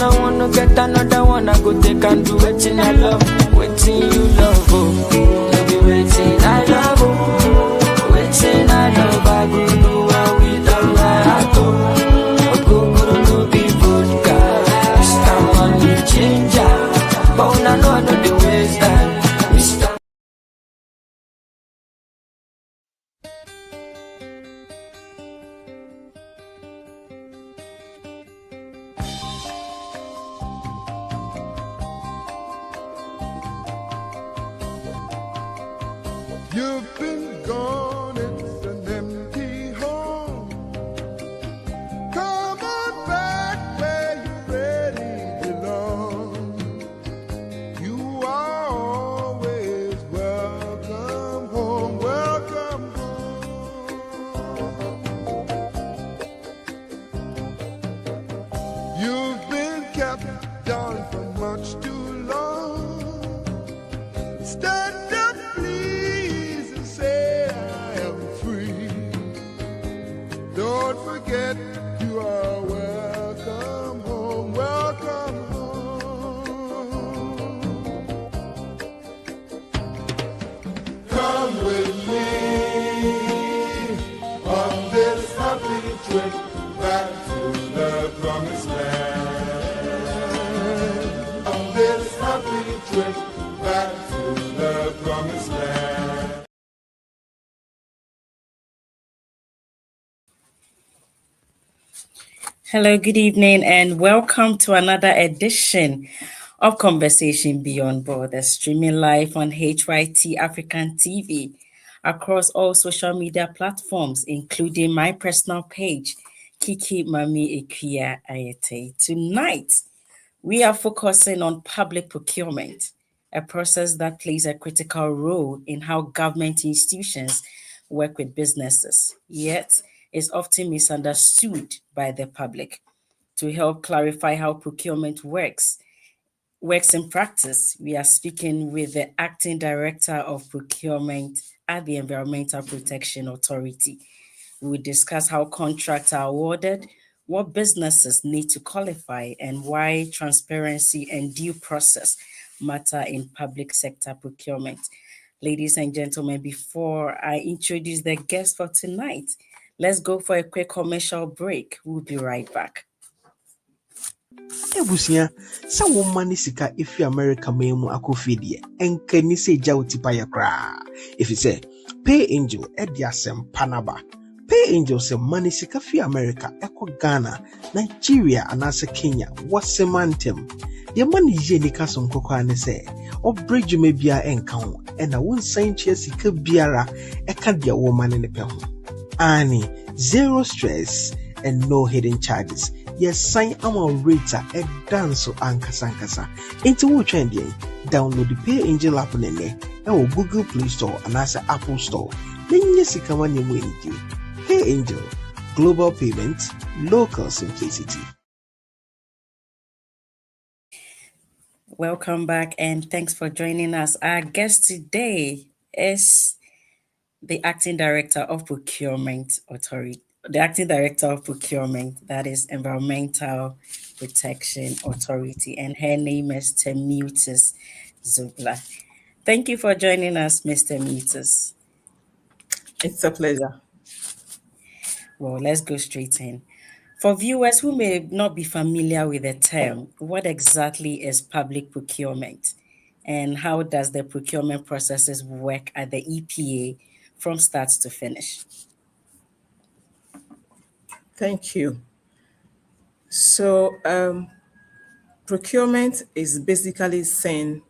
I wanna get another one, I go take and do waiting I love, waiting you love, oh. No be waiting I love, oh. Waiting I love, I go do what we done my heart, oh. Go no be vodka, Mr. Money Changer. But I know I know the ways that Mr. You've been gone, it's an empty home. Come on back where you really belong. You are always welcome home, welcome home. You've been kept down for much too long. Stand up, please, and say I am free. Don't forget you are welcome home, welcome home. Come with me on this happy trip back to the promised land. On this happy trip back to the promised land. Hello, good evening, and welcome to another edition of Conversation Beyond Borders, streaming live on HYT African TV across all social media platforms, including my personal page, Kiki Mami Ekia Ayete. Tonight, we are focusing on public procurement, a process that plays a critical role in how government institutions work with businesses, yet is often misunderstood by the public. To help clarify how procurement works in practice, we are speaking with the Acting Director of Procurement at the Environmental Protection Authority. We will discuss how contracts are awarded, what businesses need to qualify, and why transparency and due process matter in public sector procurement. Ladies and gentlemen, before I introduce the guest for tonight, let's go for a quick commercial break. We'll be right back. Ebusia, sa woman ni sika ifi America memu akofidie enka ni se gya otipa ye kra. If you say Pay Angel ediasem panaba. Pay Angel se money sika fi America eko Ghana, Nigeria anase Kenya wasemantem. Ye money ye ni kaso nkoko ane se obridge me bia enka ho ena wonsan tue sika biara eka dia woman ne pe ho. Ani zero stress and no hidden charges. Yes, sign our rater and dance ankasa. Into what trend download the Pay Angel app nene or Google Play Store and also Apple Store. Then yes, come on your way. Pay Angel, global payments, local simplicity. Welcome back and thanks for joining us. Our guest today is the Acting Director of Procurement Authority. The Acting Director of Procurement, that is Environmental Protection Authority, and her name is Temutis Zubla. Thank you for joining us, Mr. Mutis. It's a pleasure. Well, let's go straight in. For viewers who may not be familiar with the term, what exactly is public procurement? And how does the procurement processes work at the EPA from start to finish? Thank you. So, procurement is basically seen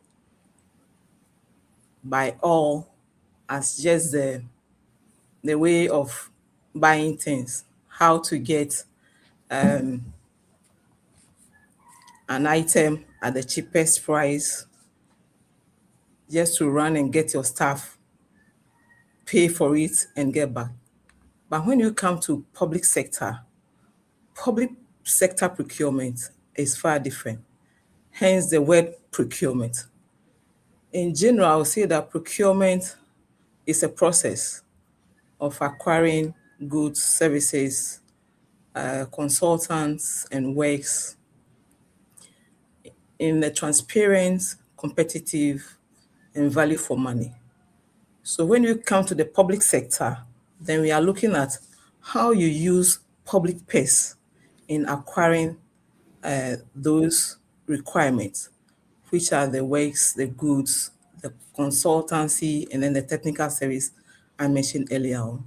by all as just the way of buying things, how to get an item at the cheapest price, just to run and get your stuff, pay for it, and get back. But when you come to public sector procurement is far different. Hence the word procurement. In general, I would say that procurement is a process of acquiring goods, services, consultants, and works in a transparent, competitive, and value for money. So when you come to the public sector, then we are looking at how you use public purse in acquiring those requirements, which are the works, the goods, the consultancy, and then the technical service I mentioned earlier on,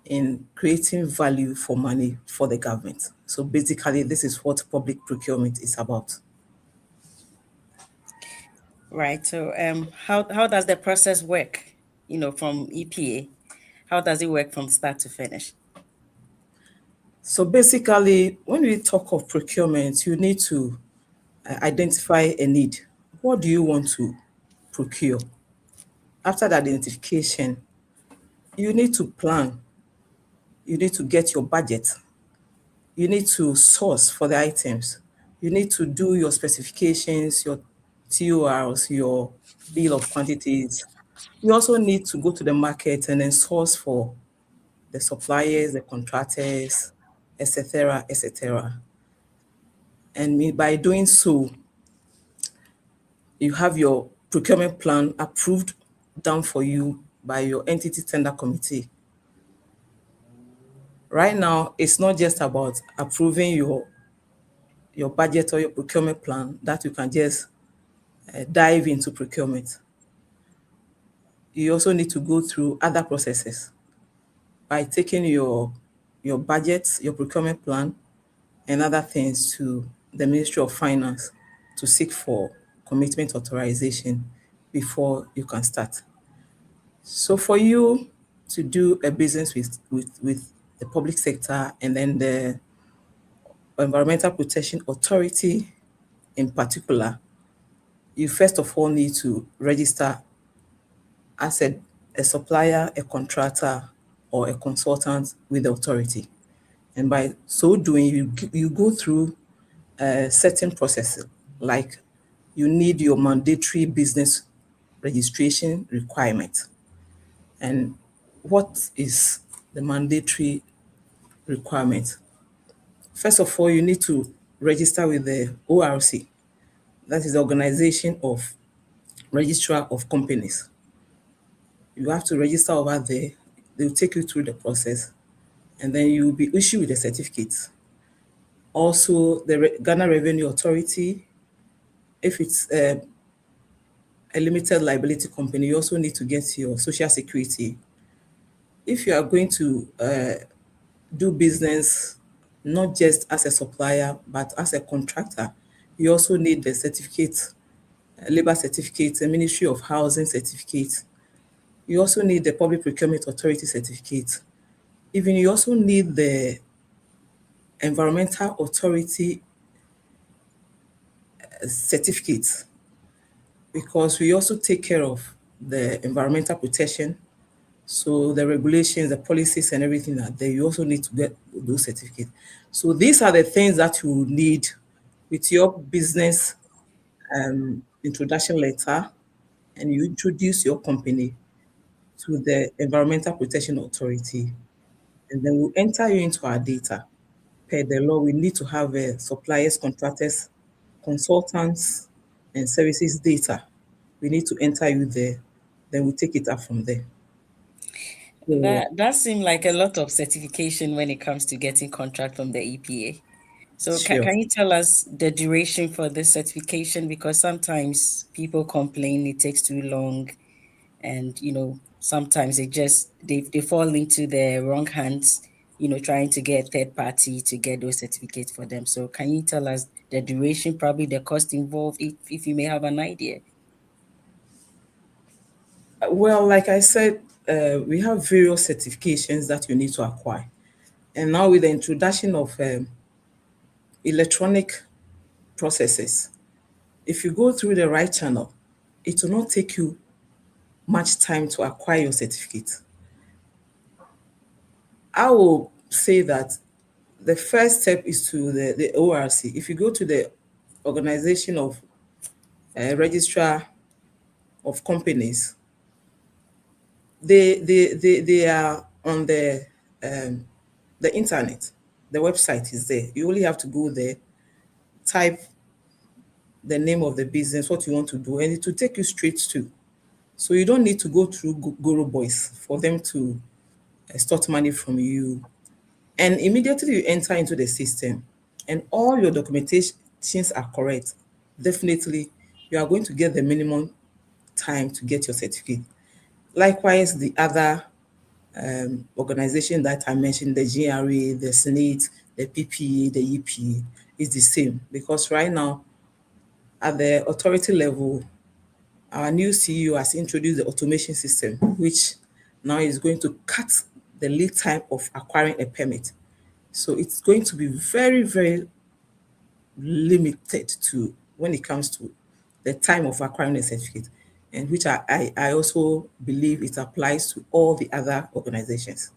in creating value for money for the government. So basically, this is what public procurement is about. Right. So how does the process work, from EPA? How does it work from start to finish? So basically, when we talk of procurement, you need to identify a need. What do you want to procure? After the identification, you need to plan. You need to get your budget. You need to source for the items. You need to do your specifications, your TORs, your bill of quantities. You also need to go to the market and then source for the suppliers, the contractors, etc., etc. And by doing so, you have your procurement plan approved, done for you by your entity tender committee. Right now, it's not just about approving your budget or your procurement plan that you can just dive into procurement. You also need to go through other processes by taking your budget, your procurement plan, and other things to the Ministry of Finance to seek for commitment authorization before you can start. So for you to do a business with the public sector and then the Environmental Protection Authority in particular, you first of all need to register as a supplier, a contractor, or a consultant with the authority. And by so doing, you go through certain processes, like you need your mandatory business registration requirement. And what is the mandatory requirement? First of all, you need to register with the ORC, that is the Organization of Registrar of Companies. You have to register over there. They'll take you through the process, and then you'll be issued with a certificate. Also, the Ghana Revenue Authority, if it's a limited liability company, you also need to get your social security. If you are going to do business not just as a supplier, but as a contractor, you also need the certificate, labor certificate, a Ministry of Housing certificate. You also need the Public Procurement Authority certificate. Even you also need the Environmental Authority certificate, because we also take care of the environmental protection. So the regulations, the policies and everything that there, you also need to get those certificates. So these are the things that you will need with your business introduction letter, and you introduce your company to the Environmental Protection Authority, and then we'll enter you into our data. Per the law, we need to have suppliers, contractors, consultants, and services data. We need to enter you there, then we take it up from there. So, That seemed like a lot of certification when it comes to getting contract from the EPA. So sure. can you tell us the duration for this certification? Because sometimes people complain it takes too long, and sometimes they fall into the wrong hands, trying to get third party to get those certificates for them. So can you tell us the duration, probably the cost involved, if you may have an idea? Well, like I said, we have various certifications that you need to acquire. And now with the introduction of electronic processes, if you go through the right channel, it will not take you much time to acquire your certificate. I will say that the first step is to the ORC. If you go to the Organization of Registrar of Companies, they are on the internet. The website is there. You only have to go there, type the name of the business, what you want to do, and it will take you straight to. So you don't need to go through Guru Boys for them to extort money from you. And immediately you enter into the system and all your documentations are correct, definitely you are going to get the minimum time to get your certificate. Likewise, the other organization that I mentioned, the GRA, the SNIT, the PPE, the EPE, is the same, because right now at the authority level, our new CEO has introduced the automation system, which now is going to cut the lead time of acquiring a permit. So it's going to be very, very limited to when it comes to the time of acquiring a certificate, and which I also believe it applies to all the other organizations.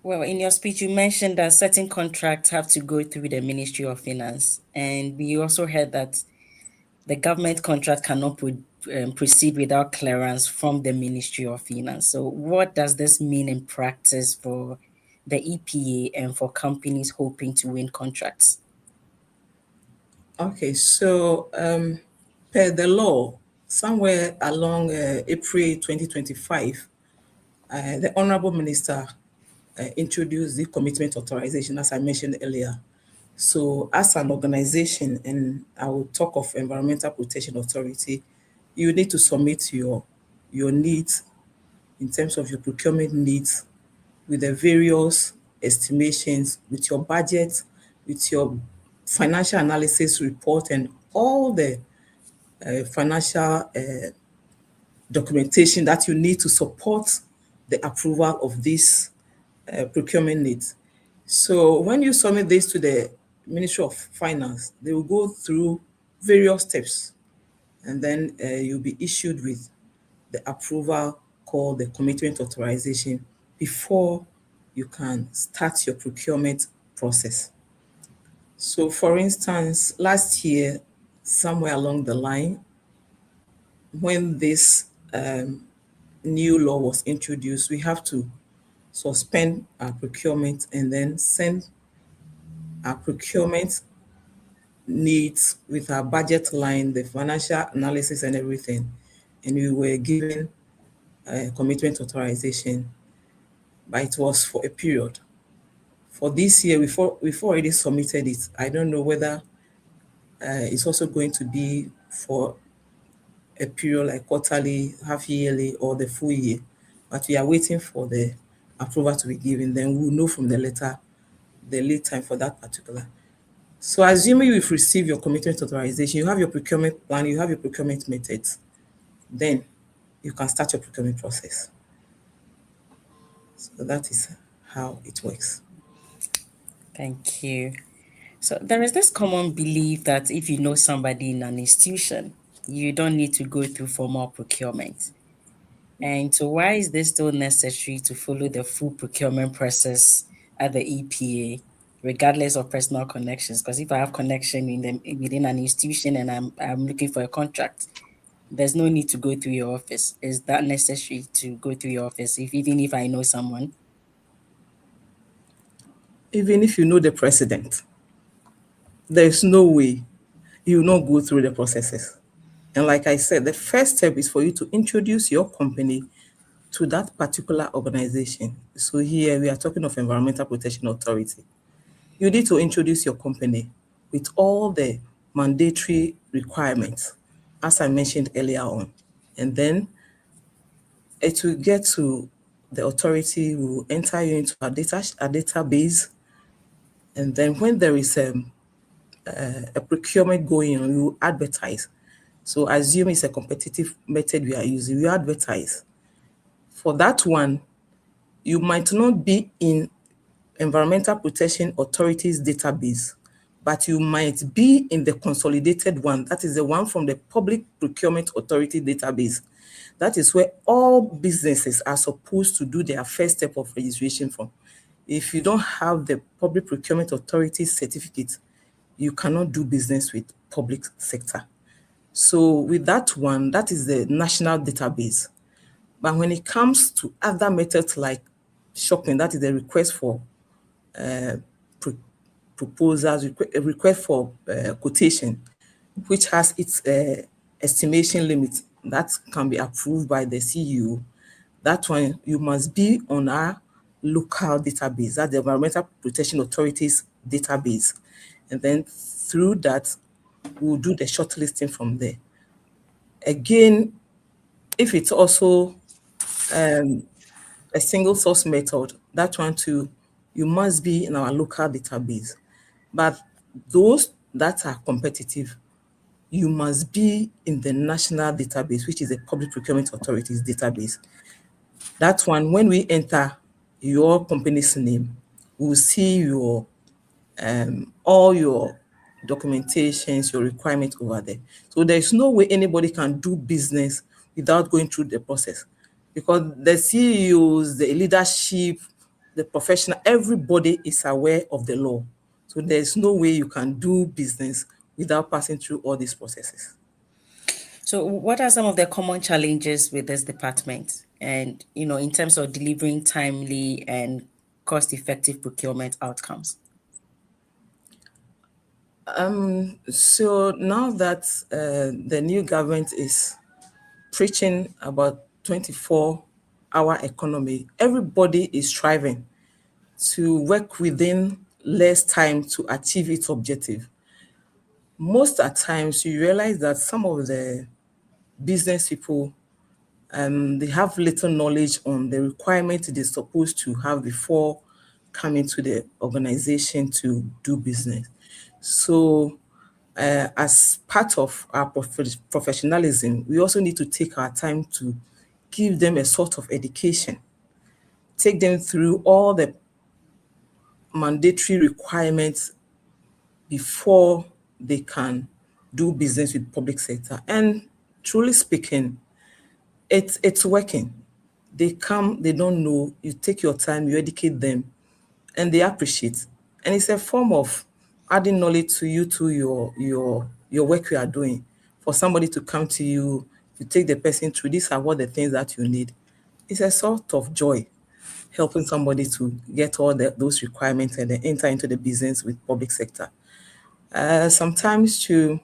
Well, in your speech, you mentioned that certain contracts have to go through the Ministry of Finance. And we also heard that the government contract cannot proceed without clearance from the Ministry of Finance. So what does this mean in practice for the EPA and for companies hoping to win contracts? Okay, so per the law, somewhere along April 2025, the Honorable Minister introduced the commitment authorization, as I mentioned earlier. So as an organization, and I will talk of Environmental Protection Authority, you need to submit your needs in terms of your procurement needs with the various estimations, with your budget, with your financial analysis report, and all the financial documentation that you need to support the approval of this procurement needs. So when you submit this to the Ministry of Finance, they will go through various steps, and then you'll be issued with the approval called the commitment authorization before you can start your procurement process. So for instance, last year, somewhere along the line, when this new law was introduced, we have to suspend our procurement and then send our procurement needs with our budget line, the financial analysis and everything. And we were given a commitment authorization, but it was for a period. For this year, we've already submitted it. I don't know whether it's also going to be for a period like quarterly, half yearly, or the full year. But we are waiting for the approval to be given. Then we'll know from the letter the lead time for that particular. So assuming you've received your commitment authorization, you have your procurement plan, you have your procurement methods, then you can start your procurement process. So that is how it works. Thank you. So there is this common belief that if you know somebody in an institution, you don't need to go through formal procurement. And so why is this still necessary to follow the full procurement process at the EPA, regardless of personal connections? Because if I have connection within an institution and I'm looking for a contract, there's no need to go through your office. Is that necessary to go through your office, even if I know someone? Even if you know the president, there's no way you will not go through the processes. And like I said, the first step is for you to introduce your company to that particular organization. So here we are talking of Environmental Protection Authority. You need to introduce your company with all the mandatory requirements, as I mentioned earlier on. And then it will get to the authority, will enter you into a database. And then when there is a procurement going on, you advertise. So assume it's a competitive method we are using, you advertise. For that one, you might not be in Environmental Protection Authority's database, but you might be in the consolidated one. That is the one from the Public Procurement Authority database. That is where all businesses are supposed to do their first step of registration from. If you don't have the Public Procurement Authority certificate, you cannot do business with public sector. So with that one, that is the national database. But when it comes to other methods like shopping, that is the request for proposals, request for quotation, which has its estimation limit that can be approved by the CEO. That one, you must be on our local database, that's the Environmental Protection Authority's database. And then through that, we'll do the shortlisting from there. Again, if it's also a single source method, that one too, you must be in our local database. But those that are competitive, you must be in the national database, which is the Public Procurement Authority's database. That one, when we enter your company's name, we'll see your all your documentations, your requirements over there. So there's no way anybody can do business without going through the process, because the CEOs, the leadership, the professional, everybody is aware of the law. So there's no way you can do business without passing through all these processes. So what are some of the common challenges with this department? And, in terms of delivering timely and cost-effective procurement outcomes? So now that the new government is preaching about 24-hour economy, everybody is striving to work within less time to achieve its objective. Most at times, you realize that some of the business people, they have little knowledge on the requirements they're supposed to have before coming to the organization to do business. So as part of our professionalism, we also need to take our time to give them a sort of education, take them through all the mandatory requirements before they can do business with public sector. And truly speaking, it's working. They come, they don't know, you take your time, you educate them, and they appreciate. And it's a form of adding knowledge to you, to your work you are doing. For somebody to come to you, you take the person through, these are what the things that you need. It's a sort of joy helping somebody to get all those requirements and then enter into the business with public sector. Sometimes you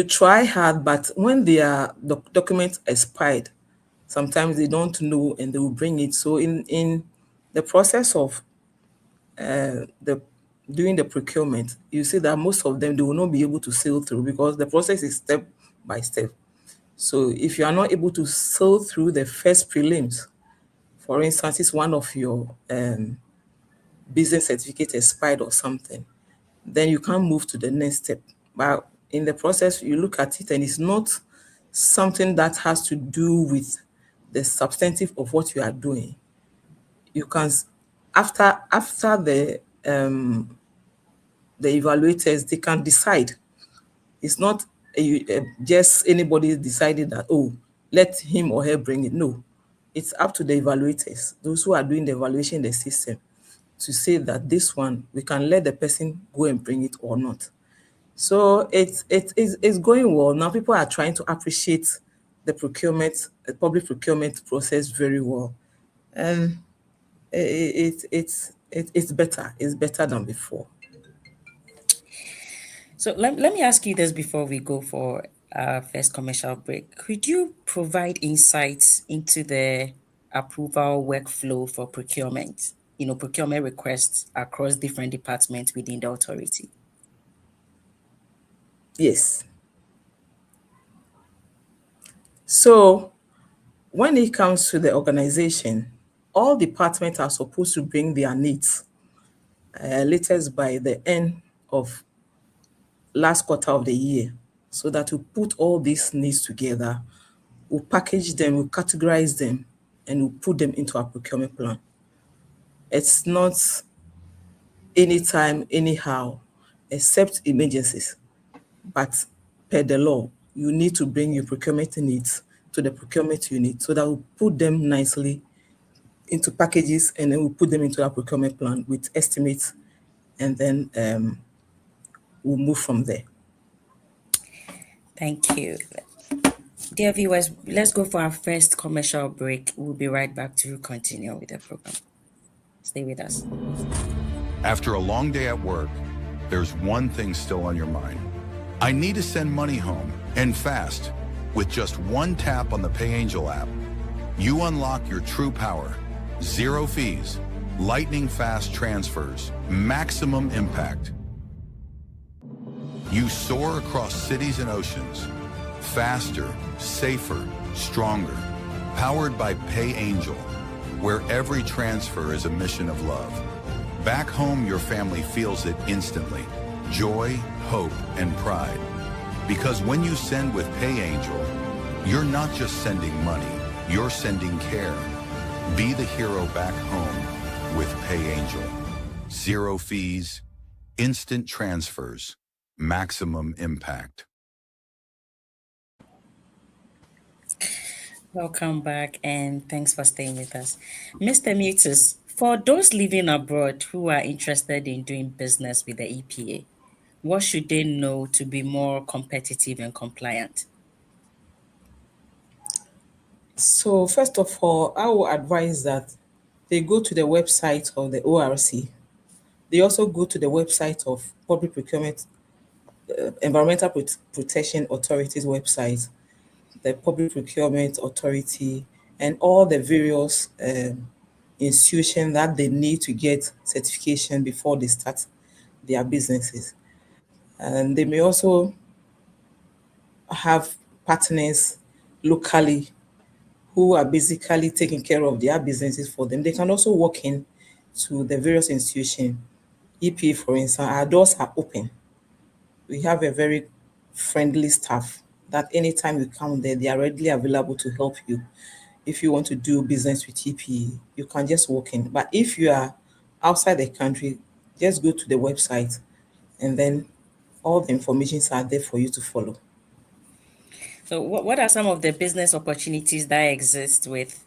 try hard, but when their documents expired, sometimes they don't know and they will bring it. So in the process of doing the procurement, you see that most of them, they will not be able to sail through because the process is step by step. So if you are not able to sail through the first prelims, for instance, it's one of your business certificate expired or something, then you can't move to the next step. But in the process, you look at it and it's not something that has to do with the substantive of what you are doing. You can, after the evaluators, they can decide. It's not just anybody decided that, oh, let him or her bring it. No, it's up to the evaluators, those who are doing the evaluation in the system, to say that this one, we can let the person go and bring it or not. So it's going well. Now people are trying to appreciate the public procurement process very well. And it's better. It's better than before. So let me ask you this before we go for our first commercial break. Could you provide insights into the approval workflow for procurement, procurement requests across different departments within the authority? Yes. So when it comes to the organization, all departments are supposed to bring their needs latest by the end of last quarter of the year, so that we put all these needs together, we'll package them, we'll categorize them, and we'll put them into our procurement plan. It's not anytime, anyhow, except emergencies. But per the law, you need to bring your procurement needs to the procurement unit so that we'll put them nicely into packages, and then we'll put them into our procurement plan with estimates, and then we'll move from there. Thank you. Dear viewers, let's go for our first commercial break. We'll be right back to continue with the program. Stay with us. After a long day at work, there's one thing still on your mind: I need to send money home, and fast. With just one tap on the PayAngel app, you unlock your true power. Zero fees, lightning fast transfers, maximum impact. You soar across cities and oceans, faster, safer, stronger, powered by PayAngel, where every transfer is a mission of love. Back home, your family feels it instantly. Joy, hope, and pride. Because when you send with PayAngel, you're not just sending money, you're sending care. Be the hero back home with PayAngel. Zero fees, instant transfers, maximum impact. Welcome back and thanks for staying with us. Mr. Mutus, for those living abroad who are interested in doing business with the EPA, what should they know to be more competitive and compliant? So first of all, I will advise that they go to the website of the ORC. They also go to the website of Public Procurement, Environmental Protection Authority's website, the Public Procurement Authority, and all the various institutions that they need to get certification before they start their businesses. And they may also have partners locally who are basically taking care of their businesses for them. They can also walk in to the various institutions. EPA, for instance, our doors are open. We have a very friendly staff that anytime you come there, they are readily available to help you. If you want to do business with EPA, you can just walk in. But if you are outside the country, just go to the website and then all the informations are there for you to follow. So, what are some of the business opportunities that exist with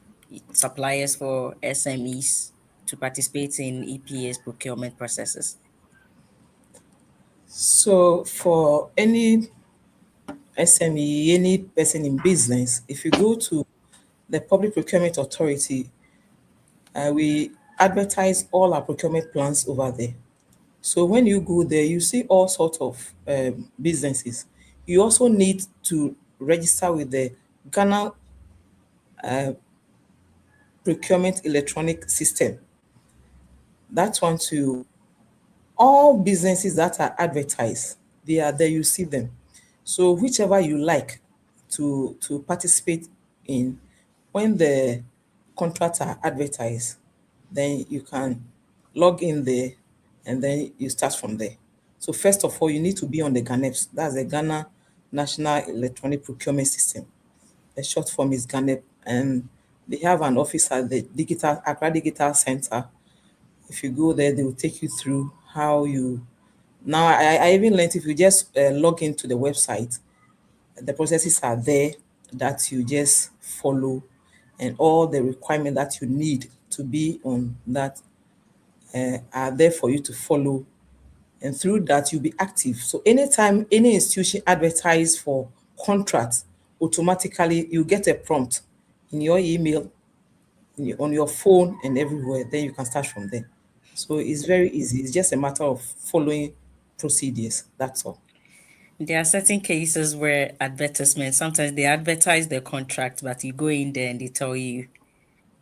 suppliers for SMEs to participate in EPA's procurement processes? So for any SME, any person in business, if you go to the Public Procurement Authority, we advertise all our procurement plans over there. So when you go there, you see all sorts of businesses. You also need to register with the Ghana Procurement Electronic System. That one too, all businesses that are advertised, they are there, you see them. So whichever you like to participate in, when the contracts are advertised, then you can log in there and then you start from there. So first of all, you need to be on the GANEPS, that's the Ghana National Electronic Procurement System. The short form is GANEP, and they have an office at the Accra Digital Center. If you go there, they will take you through how you. Now, I even learned if you just log into the website, the processes are there that you just follow, and all the requirements that you need to be on that are there for you to follow. And through that, you'll be active. So anytime any institution advertise for contracts, automatically you get a prompt in your email, on your phone and everywhere. Then you can start from there. So it's very easy. It's just a matter of following procedures. That's all. There are certain cases where advertisements, sometimes they advertise their contract, but you go in there and they tell you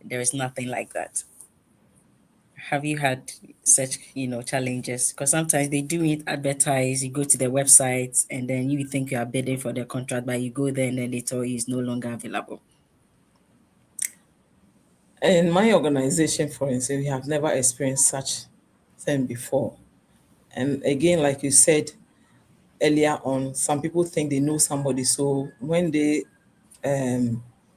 there is nothing like that. Have you had such, challenges? Because sometimes they do it advertise, you go to their websites and then you think you are bidding for their contract, but you go there and then they tell you it's no longer available. In my organization, for instance, we have never experienced such thing before. And again, like you said earlier on, some people think they know somebody. So when they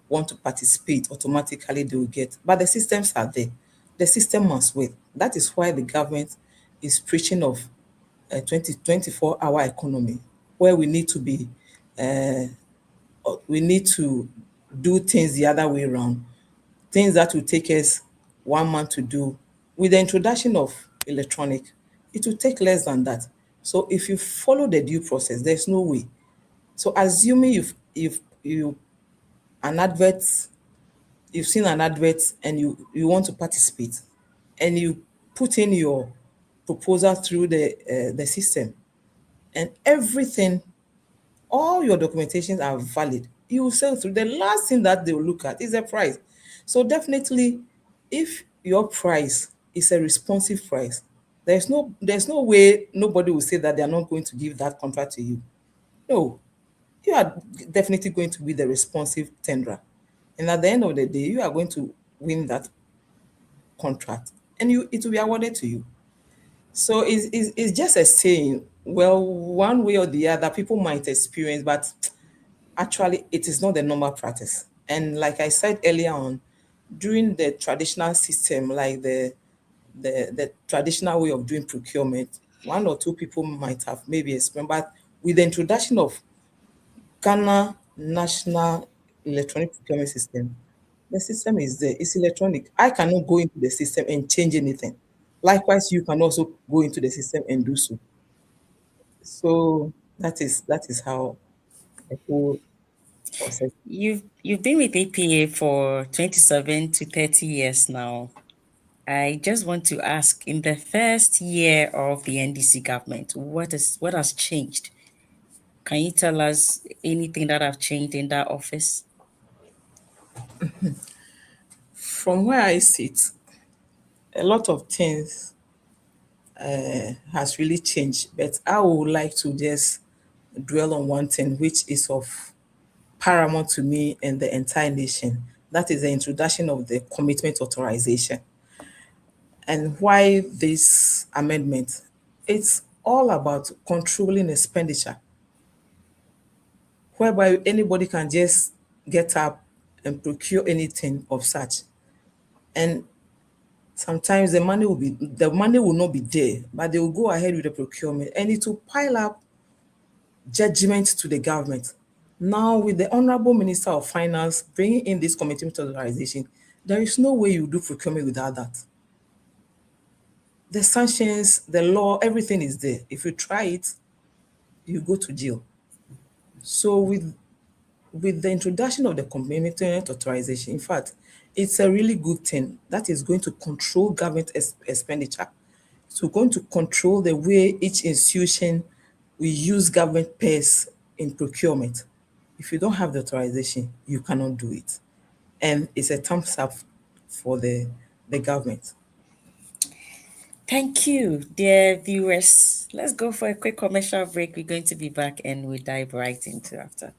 want to participate, automatically they will get. But the systems are there. The system must wait. That is why the government is preaching of a 24-hour economy, where we need to be, we need to do things the other way around. Things that will take us 1 month to do. With the introduction of electronic, it will take less than that. So if you follow the due process, there's no way. So assuming you've an advert, you've seen an advert and you want to participate, and you put in your proposal through the system, and everything all your documentations are valid, you will sell through. The last thing that they will look at is the price. So definitely, if your price is a responsive price, there's no way nobody will say that they are not going to give that contract to you. No, you are definitely going to be the responsive tenderer. And at the end of the day, you are going to win that contract and it will be awarded to you. So it's just a saying, well, one way or the other, people might experience, but actually it is not the normal practice. And like I said earlier on, during the traditional system, like the traditional way of doing procurement, one or two people might have maybe experienced, but with the introduction of Ghana National Electronic Procurement System, the system is there. It's electronic. I cannot go into the system and change anything. Likewise, you can also go into the system and do so. So that is how the whole process. You've been with EPA for 27 to 30 years now. I just want to ask, in the first year of the NDC government, what has changed? Can you tell us anything that have changed in that office? From where I sit, a lot of things has really changed, but I would like to just dwell on one thing, which is of paramount to me and the entire nation. That is the introduction of the commitment authorization. And why this amendment? It's all about controlling expenditure, whereby anybody can just get up and procure anything of such. And sometimes the money will not be there, but they will go ahead with the procurement and it will pile up judgment to the government. Now, with the Honorable Minister of Finance bringing in this commitment authorization, there is no way you do procurement without that. The sanctions, the law, everything is there. If you try it, you go to jail. So with the introduction of the commitment authorization, in fact, it's a really good thing that is going to control government expenditure. So going to control the way each institution will use government purse in procurement. If you don't have the authorization, you cannot do it. And it's a thumbs up for the government. Thank you, dear viewers. Let's go for a quick commercial break. We're going to be back and we'll dive right into after.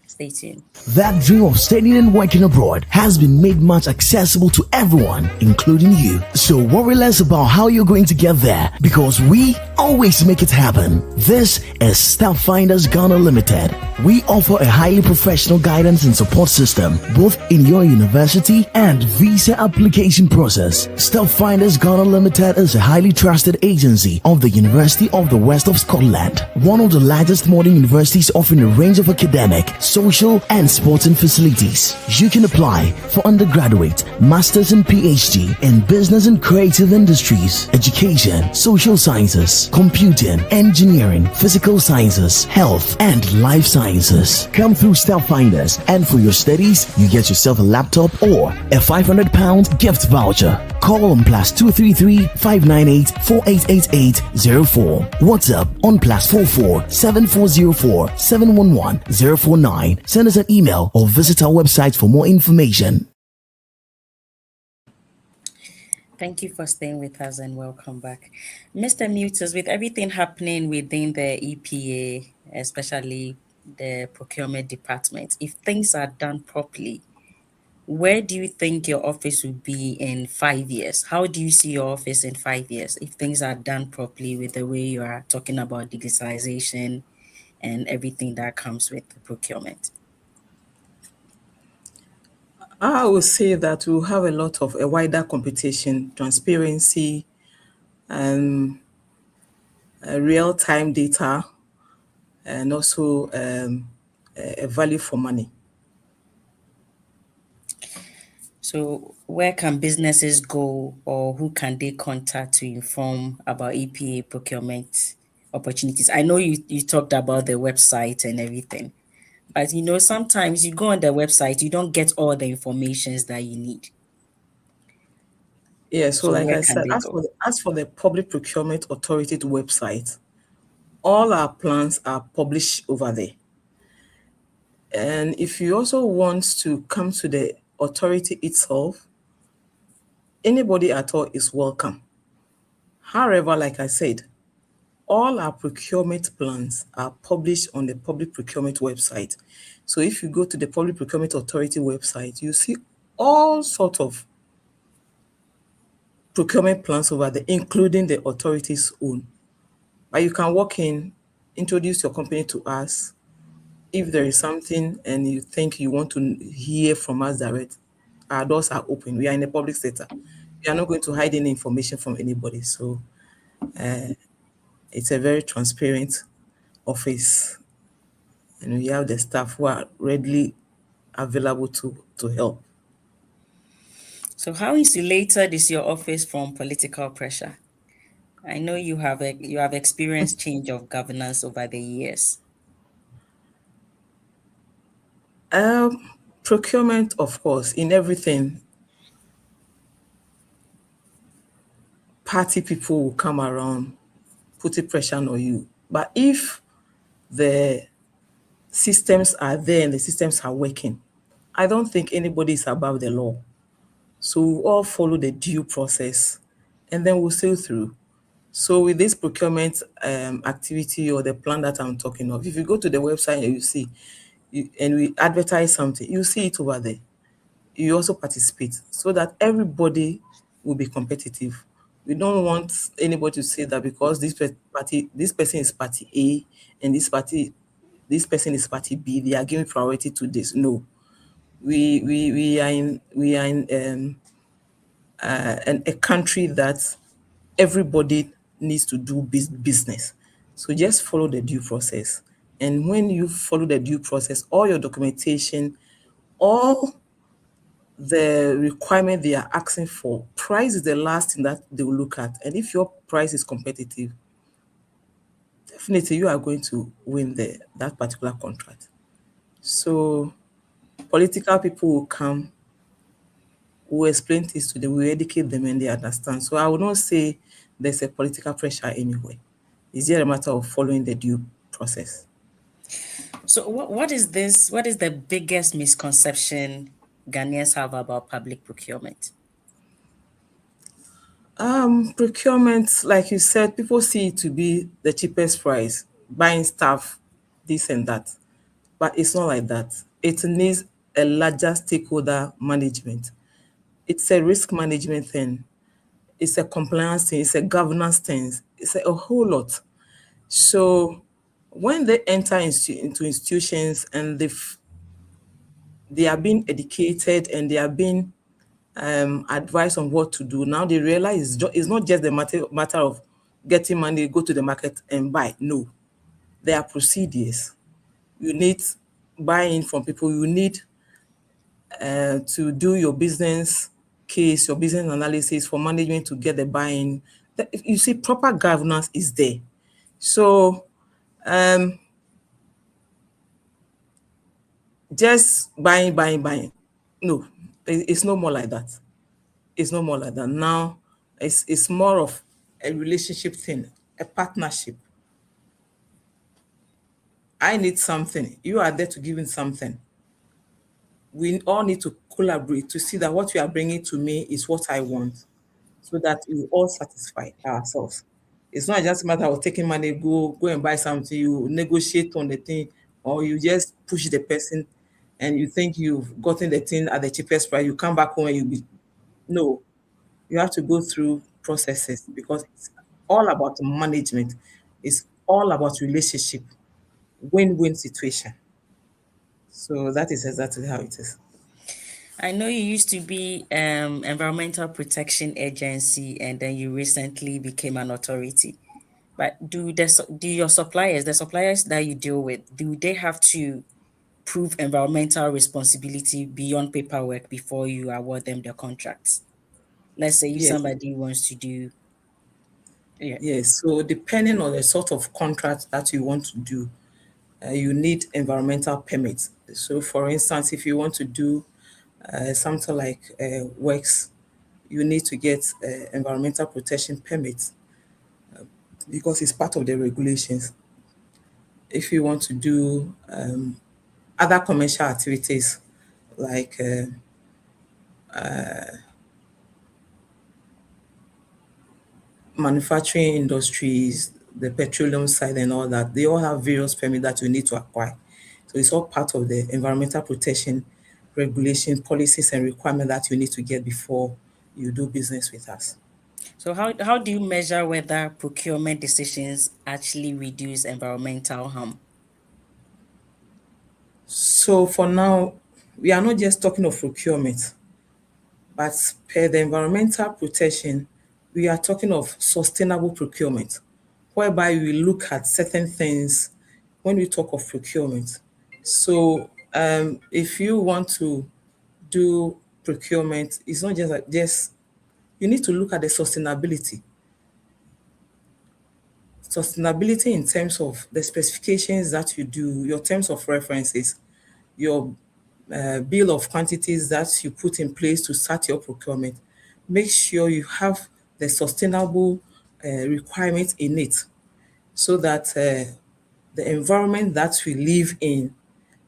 Stay tuned. That dream of studying and working abroad has been made much accessible to everyone, including you. So worry less about how you're going to get there, because we always make it happen. This is StepFinders Ghana Limited. We offer a highly professional guidance and support system, both in your university and visa application process. StepFinders Ghana Limited is a highly trusted agency of the University of the West of Scotland, one of the largest modern universities offering a range of academic, social and sporting facilities. You can apply for undergraduate, master's and PhD in business and creative industries, education, social sciences, computing, engineering, physical sciences, health and life sciences. Come through StepFinders, and for your studies, you get yourself a laptop or a £500 gift voucher. Call on +233 598 4888 04. WhatsApp on +44 7404 711 049. Send us an email or visit our website for more information. Thank you for staying with us and welcome back. Mr. Mutus, with everything happening within the EPA, especially the procurement department, if things are done properly, where do you think your office will be in 5 years? How do you see your office in 5 years if things are done properly with the way you are talking about digitalization and everything that comes with the procurement? I would say that we'll have a lot of a wider competition, transparency, and real-time data, and also a value for money. So where can businesses go, or who can they contact to inform about EPA procurement opportunities? I know you talked about the website and everything, but sometimes you go on the website, you don't get all the informations that you need. Yeah, so like where I can said, they as go? for the Public Procurement Authority website, all our plans are published over there. And if you also want to come to the authority itself, anybody at all is welcome. However, like I said, all our procurement plans are published on the public procurement website. So if you go to the Public Procurement Authority website, you see all sorts of procurement plans over there, including the authority's own. But you can walk in, introduce your company to us. If there is something and you think you want to hear from us direct, our doors are open. We are in the public sector. We are not going to hide any information from anybody. So it's a very transparent office, and we have the staff who are readily available to help. So, how insulated is your office from political pressure? I know you have experienced change of governance over the years. Procurement, of course, in everything, party people will come around, putting pressure on you. But if the systems are there and the systems are working, I don't think anybody is above the law. So we all follow the due process and then we'll sail through. So with this procurement activity or the plan that I'm talking of, if you go to the website and you see, and we advertise something, you see it over there. You also participate so that everybody will be competitive. We don't want anybody to say that because this person is party A and this person is party B, they are giving priority to this. No, we are in a country that everybody needs to do business. So just follow the due process. And when you follow the due process, all your documentation, all the requirement they are asking for, price is the last thing that they will look at. And if your price is competitive, definitely you are going to win that particular contract. So political people will come, will explain this to them, will educate them, and they understand. So I would not say there's a political pressure anywhere. It's just a matter of following the due process. So, what is this? What is the biggest misconception Ghanaians have about public procurement? Procurement, like you said, people see it to be the cheapest price, buying stuff, this and that. But it's not like that. It needs a larger stakeholder management. It's a risk management thing. It's a compliance thing. It's a governance thing. It's a whole lot. So when they enter into institutions and they are being educated and they are being advised on what to do, now they realize it's not just the matter of getting money, go to the market and buy. No, there are procedures. You need buy-in from people. You need to do your business case, your business analysis for management to get the buy-in. You see, proper governance is there. So just buying. No, it's no more like that. It's no more like that. Now, it's more of a relationship thing, a partnership. I need something. You are there to give me something. We all need to collaborate to see that what you are bringing to me is what I want, so that we all satisfy ourselves. It's not just a matter of taking money, go and buy something, you negotiate on the thing, or you just push the person and you think you've gotten the thing at the cheapest price. You come back home and no, you have to go through processes because it's all about management. It's all about relationship, win-win situation. So that is exactly how it is. I know you used to be Environmental Protection Agency, and then you recently became an authority. But do your suppliers, the suppliers that you deal with, do they have to prove environmental responsibility beyond paperwork before you award them the contracts? Let's say if Yes, somebody wants to do, yeah. yes. So depending on the sort of contract that you want to do, you need environmental permits. So for instance, if you want to do something like works, you need to get environmental protection permits because it's part of the regulations. If you want to do other commercial activities like manufacturing industries, the petroleum side and all that, they all have various permits that you need to acquire. So it's all part of the environmental protection regulation, policies and requirements that you need to get before you do business with us. So how do you measure whether procurement decisions actually reduce environmental harm? So for now, we are not just talking of procurement, but per the environmental protection, we are talking of sustainable procurement, whereby we look at certain things when we talk of procurement. So if you want to do procurement, it's not just like just you need to look at the sustainability. Sustainability in terms of the specifications that you do, your terms of references, your bill of quantities that you put in place to start your procurement. Make sure you have the sustainable requirements in it so that the environment that we live in,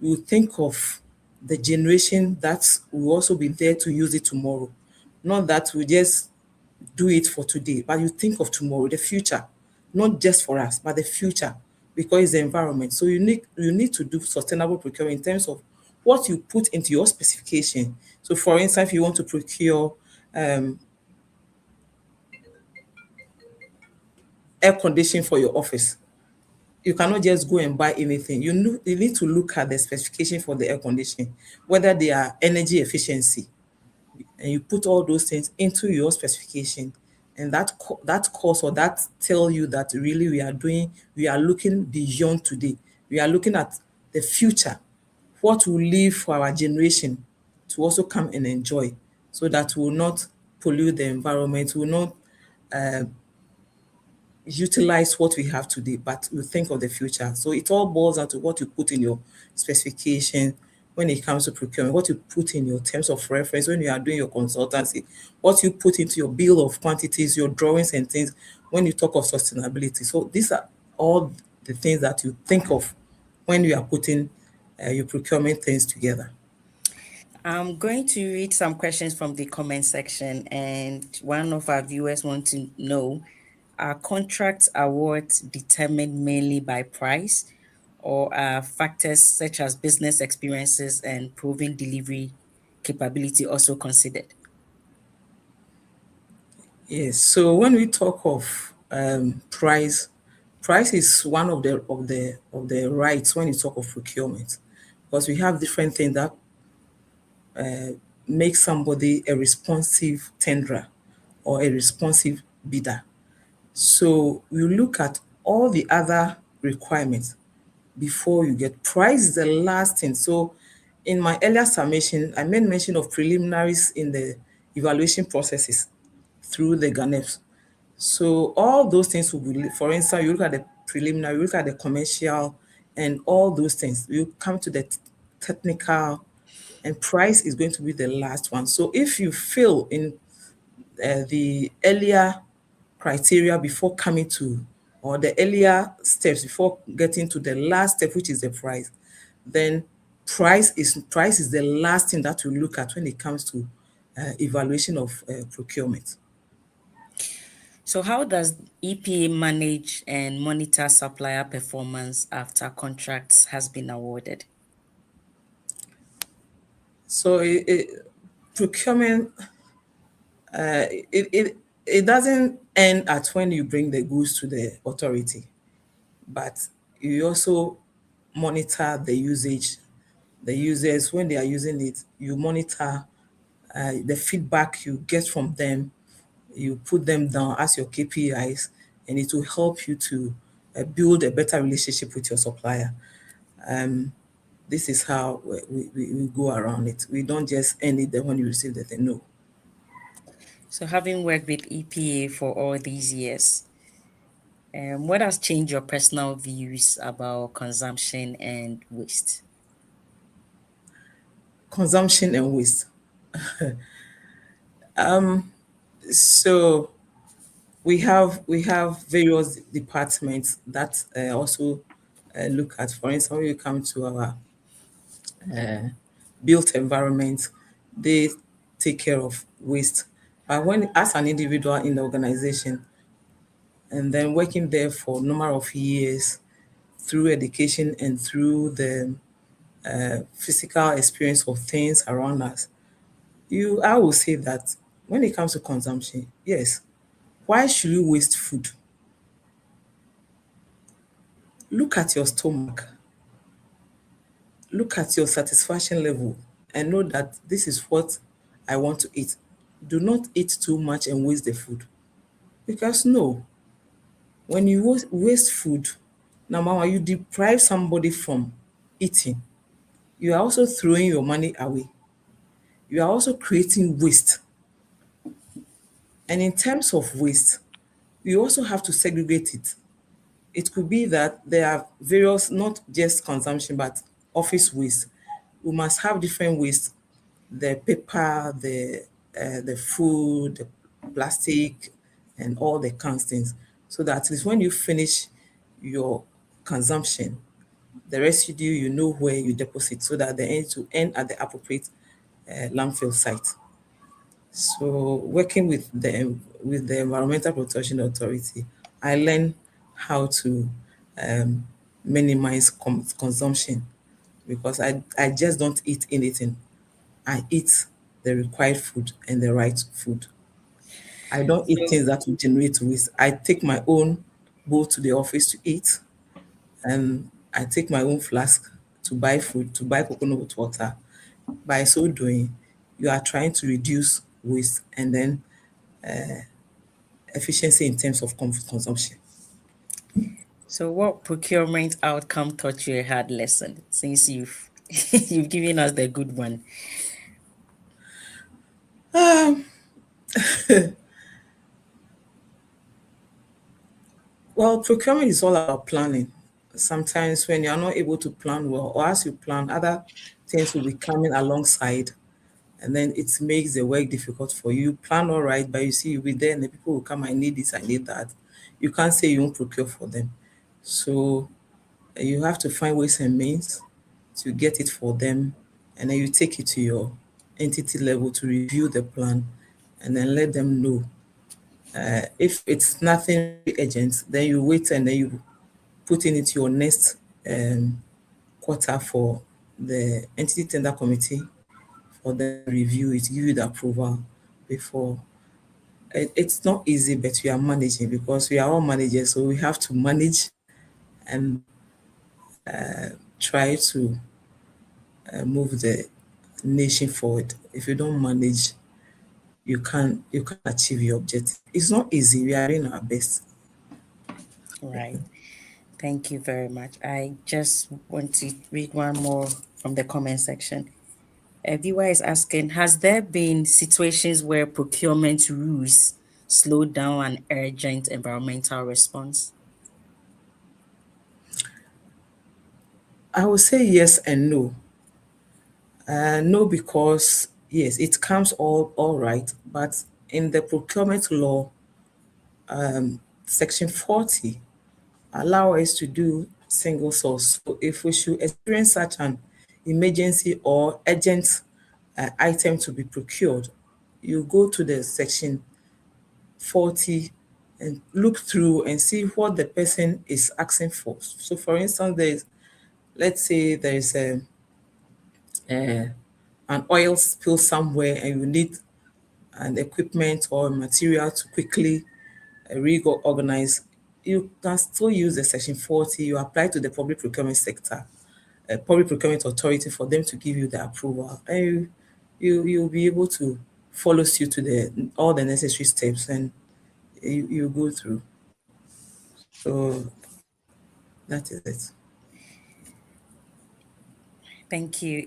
you think of the generation that will also be there to use it tomorrow. Not that we just do it for today, but you think of tomorrow, the future, not just for us, but the future, because it's the environment. So you need to do sustainable procurement in terms of what you put into your specification. So for instance, if you want to procure air conditioning for your office, you cannot just go and buy anything. You need to look at the specification for the air conditioning, whether they are energy efficiency, and you put all those things into your specification, and that course or that tell you that really we are looking beyond today. We are looking at the future, what will live for our generation to also come and enjoy, so that we will not pollute the environment, we will not utilize what we have today, but we think of the future. So it all boils down to what you put in your specification when it comes to procurement, what you put in your terms of reference when you are doing your consultancy, what you put into your bill of quantities, your drawings and things when you talk of sustainability. So these are all the things that you think of when you are putting your procurement things together. I'm going to read some questions from the comment section, and one of our viewers want to know, are contract awards determined mainly by price, or are factors such as business experiences and proven delivery capability also considered? Yes. So when we talk of price, price is one of the rights when you talk of procurement, because we have different things that make somebody a responsive tenderer or a responsive bidder. So you look at all the other requirements before you get price is the last thing. So in my earlier summation, I made mention of preliminaries in the evaluation processes through the GANEPS. So all those things will be, for instance, you look at the preliminary, you look at the commercial and all those things. You come to the technical, and price is going to be the last one. So if you fail in the earlier criteria before coming to, or the earlier steps before getting to the last step, which is the price, then price is the last thing that we look at when it comes to evaluation of procurement. So how does EPA manage and monitor supplier performance after contracts has been awarded? So procurement, it doesn't end at when you bring the goods to the authority, but you also monitor the usage, the users when they are using it. You monitor the feedback you get from them. You put them down as your KPIs, and it will help you to build a better relationship with your supplier. This is how we go around it. We don't just end it then when you receive the thing. No. So having worked with EPA for all these years, what has changed your personal views about consumption and waste? Consumption and waste. So we have various departments that also look at. For instance, when you come to our built environment, they take care of waste. But when, as an individual in the organization, and then working there for a number of years through education and through the physical experience of things around us, I will say that when it comes to consumption, yes, why should you waste food? Look at your stomach, look at your satisfaction level, and know that this is what I want to eat. Do not eat too much and waste the food. Because no, when you waste food, number one, you deprive somebody from eating. You are also throwing your money away. You are also creating waste. And in terms of waste, we also have to segregate it. It could be that there are various, not just consumption, but office waste. We must have different waste: the paper, the food, the plastic, and all the canned things. So that at least when you finish your consumption, the residue, you know where you deposit, so that they end to end at the appropriate landfill site. So working with the Environmental Protection Authority, I learned how to minimize consumption, because I just don't eat anything. I eat the required food and the right food. I don't eat things that will generate waste. I take my own bowl to the office to eat, and I take my own flask to buy food, to buy coconut water. By so doing, you are trying to reduce waste and then efficiency in terms of consumption. So, what procurement outcome taught you a hard lesson, since you've you've given us the good one? Well, procurement is all about planning. Sometimes when you're not able to plan well, or as you plan, other things will be coming alongside, and then it makes the work difficult for you. Plan all right, but you see, you'll be there and the people will come, I need this, I need that. You can't say you won't procure for them. So you have to find ways and means to get it for them, and then you take it to your entity level to review the plan, and then let them know. If it's nothing urgent, then you wait and then you put in it your next quarter for the entity tender committee for them to review it, give you the approval before. It's not easy, but we are managing, because we are all managers, so we have to manage and try to move the nation forward. If you don't manage, you can't achieve your objective. It's not easy. We are doing our best. Right. Thank you very much. I just want to read one more from the comment section. A viewer is asking, has there been situations where procurement rules slowed down an urgent environmental response? I would say yes and no. No, because yes, it comes all right, but in the procurement law, section 40 allow us to do single source. So if we should experience such an emergency or urgent item to be procured, you go to the section 40 and look through and see what the person is asking for. So for instance, let's say there's an oil spill somewhere and you need an equipment or material to quickly reorganize. You can still use the section 40. You apply to the public procurement sector, public procurement authority, for them to give you the approval, and you'll be able to follow suit to all the necessary steps, and you go through. So that is it. Thank you.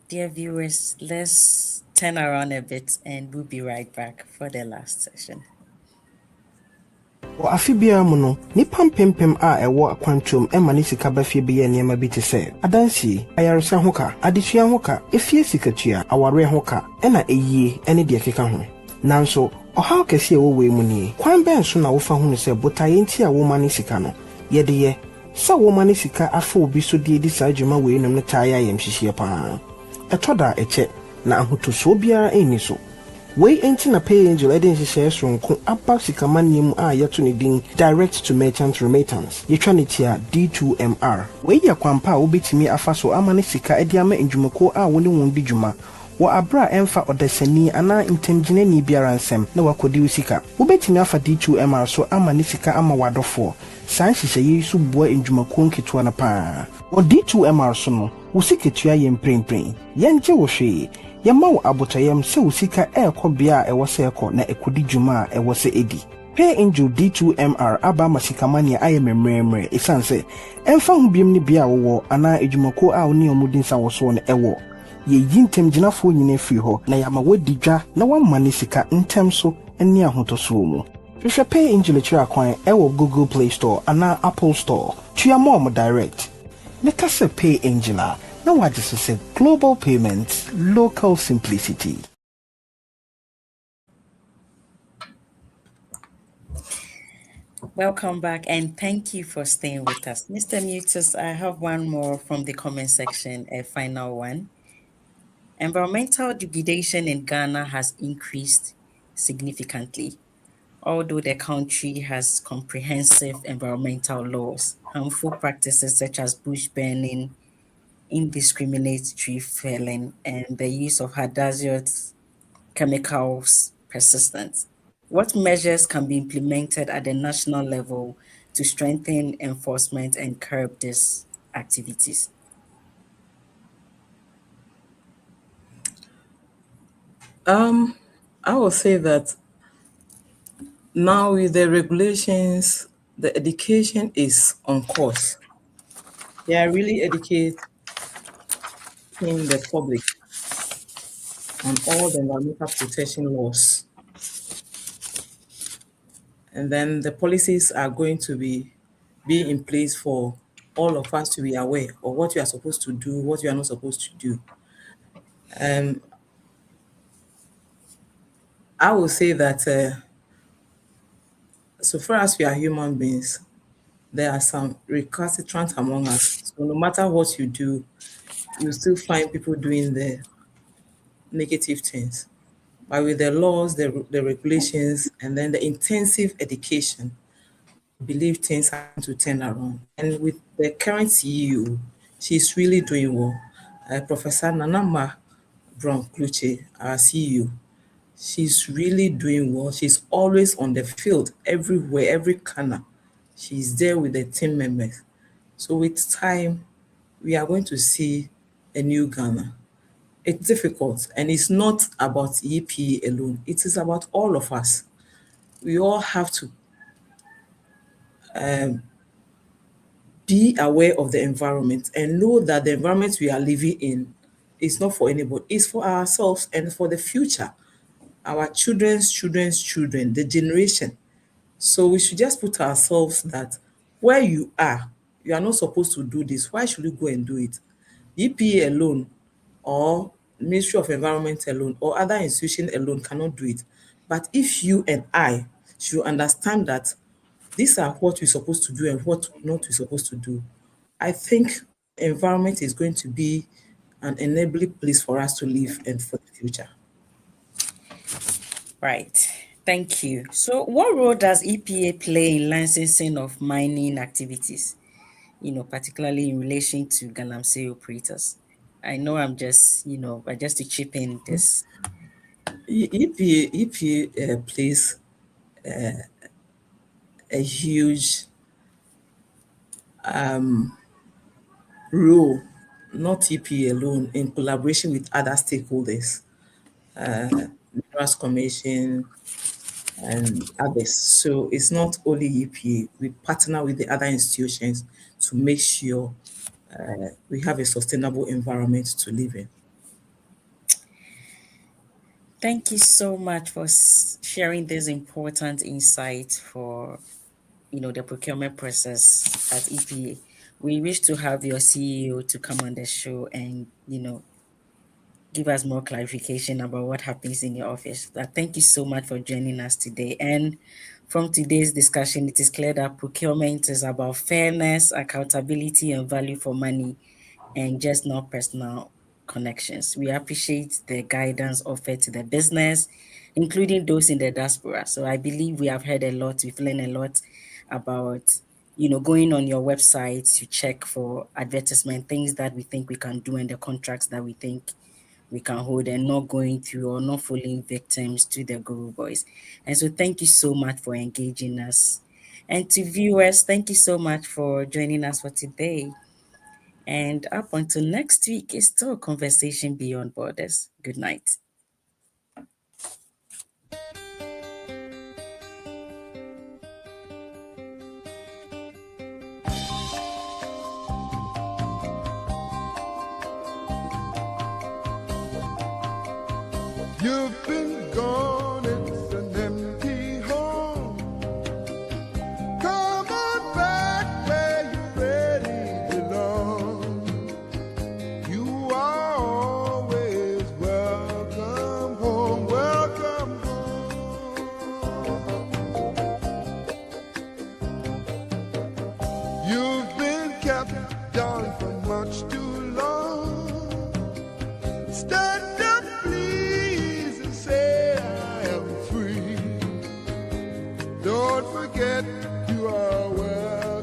Dear viewers, let's turn around a bit and we'll be right back for the last session. Wɔ afe biara mu no, nipa mpempem a ɛwɔ akwantwom ɛma ne sika bɛfie bɛyɛ nneɛma bi te sɛ adansie, ayaresa ho ka, adesua ho ka, efie sikatua, aware ho ka, ɛna eyie ɛne deɛ keka ho. Nanso, ɔhaw kɛse a ɛwɔ wei mu nie. Kwan bɛn so na wofa ho ne sɛ botaeɛ nti a woma ne sika no, yɛde yɛ Sɛ wɔma ne sika afa obi so de edi saa adwuma wei nom no taa yɛ ayɛmhyehyeɛ paa. Ɛtɔ da ɛkyɛ na ahotosoɔ biara ɛnni so. Wei enti na Pay Angel ɛde nhyehyɛeɛ soronko aba sikamanneɛ mu a yɛto ne din Direct to Merchant Remittance. Yɛtwa ne tia D2MR. Wei yɛ kwampa a wobɛtumi afa so ama ne sika ɛde ama ndwumakuo a wɔne wɔn di dwuma wɔ abra ɛmfa ɔdasani anaa ntamgyinani biara nsɛm na wakɔdi wo sika. Wobɛtumi afa D2MR so ama ne sika ama wadɔfoɔ. Saa nhyehyɛeɛ yi so boa ndwumakuo nketewa no paa. Wɔ D2MR so no, wo sikatua yɛ mprempren. Yɛngye wo hwee. Yɛma wo abotɔyɛm sɛ wo sika ɛrekɔ bea a ɛwɔ sɛ ɛkɔ na ɛkɔdi dwuma a ɛwɔ sɛ ɛdi. Pay Angel D2MR aba ama sikamania ayɛ mmerɛmmerɛ ɛsiane sɛ ɛmfa ho biam ne bea a wɔwɔ anaa adwumakuo a wo ne ɔmo di nsa wɔ so no ɛwɔ. Yɛyi ntamgyinafoɔ nyinaa firi hɔ na yɛama wadi dwa na wamma ne sika ntɛm so ne ahotɔsoɔ mu. Hwehwɛ Pay Angel akyiri akwan ɛwɔ Google Play Store anaa Apple Store. Tua ma ɔmo direct. Meka sɛ Pay Angel a na wagye so sɛ global payments, local simplicity. Welcome back and thank you for staying with us. Mr. Mutus, I have one more from the comment section, a final one. Environmental degradation in Ghana has increased significantly. Although the country has comprehensive environmental laws, harmful practices such as bush burning, indiscriminate tree felling, and the use of hazardous chemicals persistent. What measures can be implemented at the national level to strengthen enforcement and curb these activities? I will say that now with the regulations, the education is on course. They are really educating the public on all the environmental protection laws. And then the policies are going to be in place for all of us to be aware of what you are supposed to do, what you are not supposed to do. I will say that so far as we are human beings, there are some recalcitrant among us. So no matter what you do, you still find people doing the negative things. But with the laws, the regulations, and then the intensive education, I believe things are going to turn around. And with the current CEO, she's really doing well. Professor Nanama Brown Kluche, our CEO, she's really doing well. She's always on the field, everywhere, every corner. She's there with the team members. So with time, we are going to see a new Ghana. It's difficult, and it's not about EPA alone. It is about all of us. We all have to be aware of the environment and know that the environment we are living in is not for anybody. It's for ourselves and for the future, our children's children's children, the generation. So we should just put ourselves that where you are not supposed to do this. Why should you go and do it? EPA alone or Ministry of Environment alone or other institutions alone cannot do it. But if you and I should understand that these are what we're supposed to do and what not we're supposed to do, I think environment is going to be an enabling place for us to live and for the future. Right. Thank you. So what role does EPA play in licensing of mining activities, particularly in relation to Galamsey operators? I know I'm just, but just to chip in this. EPA plays a huge role, not EPA alone, in collaboration with other stakeholders, Minerals Commission and others. So it's not only EPA. We partner with the other institutions to make sure we have a sustainable environment to live in. Thank you so much for sharing this important insight for, the procurement process at EPA. We wish to have your CEO to come on the show and, give us more clarification about what happens in your office. But thank you so much for joining us today. And From today's discussion, it is clear that procurement is about fairness, accountability, and value for money, and just not personal connections. We appreciate the guidance offered to the business, including those in the diaspora. So I believe we have heard a lot, we've learned a lot about, going on your website to check for advertisement, things that we think we can do and the contracts that we think we can hold, and not going through or not falling victims to the Guru Boys. And so thank you so much for engaging us. And to viewers, thank you so much for joining us for today. And up until next week, it's still a conversation beyond borders. Good night. You've been gone, it's an empty home. Come on back where you really belong. You are always welcome home, welcome home. You've been kept down for much too long. Stand up, please, and say I am free. Don't forget you are welcome.